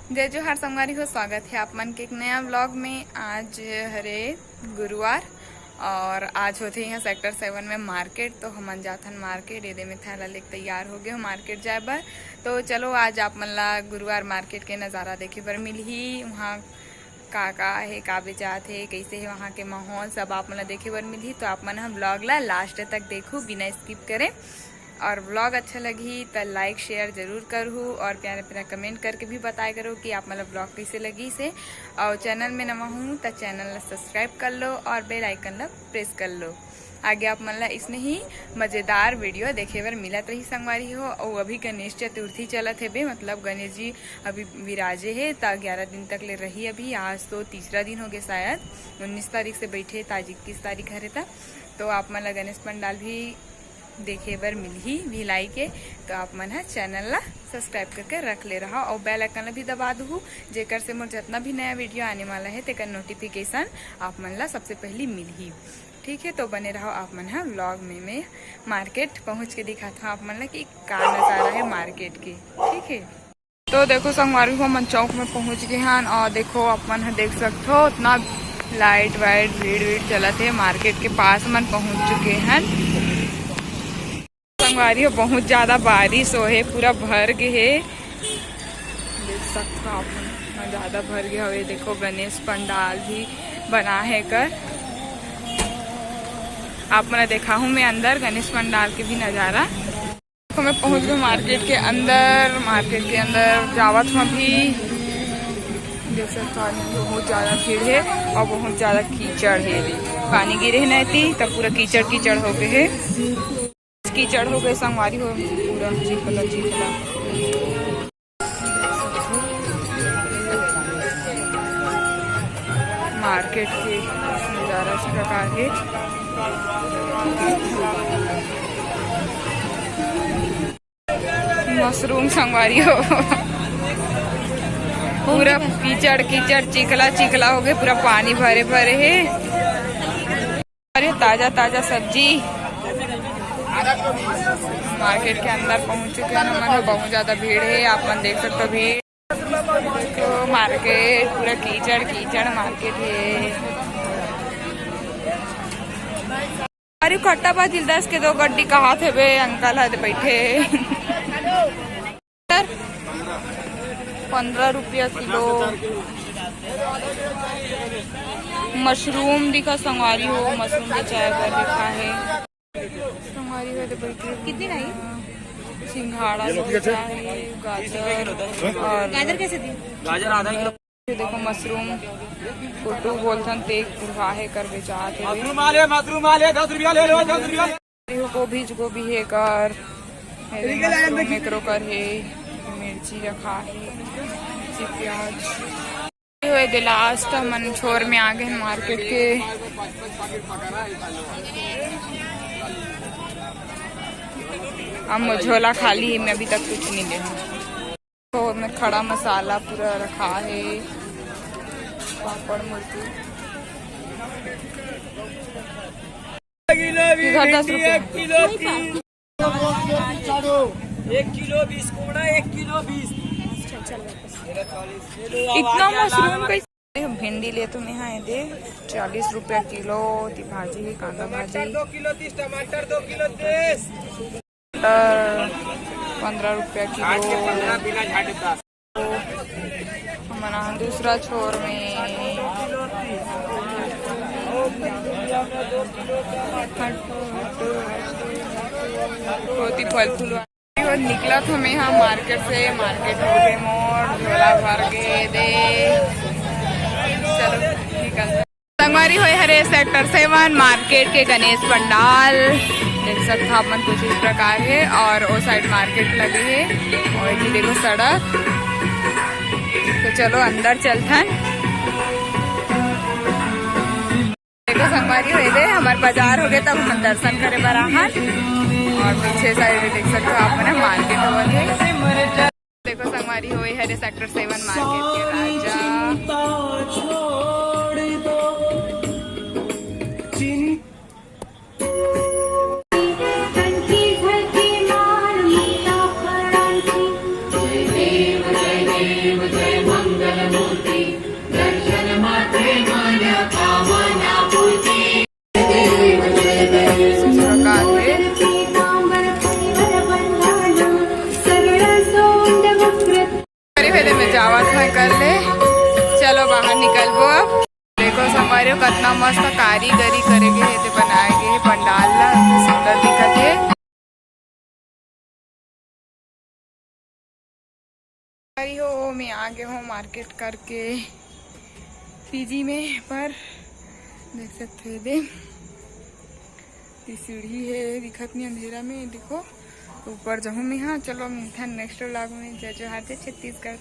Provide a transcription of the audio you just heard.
जय जोहार संगवारी हो, स्वागत है आप मन के एक नया व्लॉग में। आज हरे गुरुवार और आज होते यहाँ सेक्टर 7 में मार्केट। तो हम जाथन मार्केट एदे में थैला लेके तैयार हो गए हो मार्केट जाए बर। तो चलो आज आप मन ला गुरुवार मार्केट के नज़ारा देखे बर मिलही। वहाँ का है, का बेचात है, कैसे है वहाँ के माहौल सब आप मन ला देखे बर मिलही। तो आप मन हम व्लॉग ला लास्ट तक देखो बिना स्किप करे। और व्लॉग अच्छा लगी तो लाइक शेयर जरूर करूँ और प्यारे प्यारा कमेंट करके भी बताया करो कि आप मतलब व्लॉग कैसे लगी से। और चैनल में नवा हूँ तो चैनल ला सब्सक्राइब कर लो और बेल आइकन ला प्रेस कर लो। आगे आप मन ला इसने ही मज़ेदार वीडियो देखे बर मिलत रही संगवारी हो। और अभी गणेश चतुर्थी चलत है बे, मतलब गणेश जी अभी विराजे है तो 11 दिन तक ले रही। अभी आज तो तीसरा दिन हो गया, शायद 19 तारीख से बैठे तो आज 21 तारीख है था। तो आप मन ला गणेश पंडाल भी देखे बर मिलही भिलाई के। तो आप मन चैनल ला सब्सक्राइब करके रख ले रहा और बेल आइकन ला भी दबा दू, जेकर से मोर जितना भी नया वीडियो आने वाला है तेकर नोटिफिकेशन आप मन ला सबसे पहले मिलही। ठीक है, तो बने रहो आप मन व्लॉग में। मैं मार्केट पहुंच के दिखाता हूँ आप मन ला कि का नज़ारा है मार्केट के। ठीक है, तो देखो संगवारी हो मन चौक में पहुंच गए हैं और देखो आप मन देख सकते हो उतना लाइट वाइट भीड़ चलत है। मार्केट के पास मन पहुंच चुके हैं संगवारी हो। बहुत ज्यादा बारिश हो है, पूरा भर गए है, देख सकते हो आप ज्यादा भर गया हो। देखो गणेश पंडाल भी बना है कर आप मैंने देखा हूँ मैं अंदर गणेश पंडाल के भी नज़ारा। तो मैं पहुँच गई मार्केट के अंदर। मार्केट के अंदर जावत में भी देख सकते हो बहुत ज़्यादा भीड़ है और बहुत ज़्यादा कीचड़ है। पानी गिरे नहीं थी तब पूरा कीचड़ हो गए है, कीचड़ हो गए संगवारी हो, पूरा चिखला। मार्केट के नज़ारा इस प्रकार है। मशरूम संगवारी हो पूरा कीचड़ चिखला हो गए, पूरा पानी भरे है। अरे ताजा सब्जी मार्केट के अंदर पहुंच चुके हैं। बहुत ज्यादा भीड़ है, आप मन देख सकते हो भीड़। तो मार्केट पूरा कीचड़ मार्केट है। अरे खट्टा बा दिलदास के 2 गड्डी कहा थे बे, अंकल है बैठे 15 रुपया किलो। मशरूम दिखा संगवारी हो, मशरूम बेचाया कर दिखा है संगवारी हो। तो बैठे कितनी नहीं सिंघाड़ा है, गाजर कैसे दी? गाजर आधा किलो। देखो मशरूम फोटो बोलथन तेज कुरवाहे कर बेचात है। मशरूम आले 10 रुपया ले लो, 10 रुपया। गोभी है कर मेकरो कर है, मिर्ची रखा है, प्याज। लास्ट मन छोर में आ गए मार्केट के। हम झोला खाली है, मैं अभी तक कुछ नहीं ले। तो में खड़ा मसाला पूरा रखा है, पापड़ मिर्ची। इधर 10 रुपये 1 किलो 20 कोड़ा, 1 किलो 20। इतना मशरूम कैसे? भिंडी ले तुम यहाँ दे 40 रुपया किलो। भाजी है, कांदा भाजी 2 किलो 30, टमाटर 2 किलो 30, 15 रुपया किलो। हमारा दूसरा छोर में फल फूल निकला था मैं यहाँ मार्केट से। मार्केट हो गए मोड़, झोला भर गए दे। चलो निकलते संगवारी हो हरे सेक्टर 7 मार्केट के गणेश पंडाल देख सकते हो अपन कुछ इस प्रकार है। और वो साइड मार्केट लगे है और ये देखो सड़क। तो चलो अंदर चलथन। देखो संगवारी हो दे हमारे बाजार हो गए तब हम दर्शन करे बर आहन। और पीछे साइड देख सकते हो आप मार्केट हो गए। देखो संगवारी हो हरे सेक्टर 7 मार्केट के राजा। देव में जावत है कर ले। चलो बाहर निकल गो। अब देखो संगवारी कितना मस्त कारीगरी करेगे है ते बनाए गए है पंडाल ला सुंदर दिखत है। हो मैं आ गया हूँ मार्केट करके पीजी में, पर देख सकते हो दे सीढ़ी है दिखत नहीं अंधेरा में। देखो ऊपर जाऊँ मैं। हाँ चलो मिलता है नेक्स्ट व्लॉग में। जय जोहार जय छत्तीसगढ़।